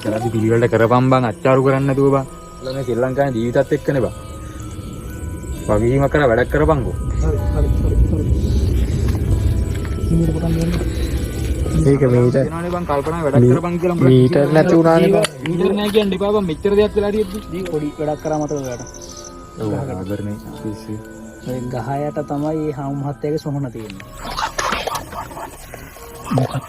කරදි පිළිවෙලට කරපම් බං අච්චාරු කරන්න නැතුව බං. ළමයි ශ්‍රී ලංකාවේ ජීවිතත් එක්කනේ බං. වගකීමක් කරලා වැඩක් කරපන්කෝ. ඒක මීටර් වෙනවනේ බං කල්පනා වැඩක් කරපන් කියලා උඹලා මීටර් නැති වුණානේ බං. මීටර් නෑ කියන්න එපා බං. මෙච්චර දෙයක් වෙලා හරියද්දි. දී පොඩි වැඩක් කරා මතකද ඔයාලට? ඔව් ආදරනේ පිස්සු. ඔය ගහ යට තමයි මේ හාමු මහත්තයාගේ සොහන තියෙන්නේ. මොකක්ද?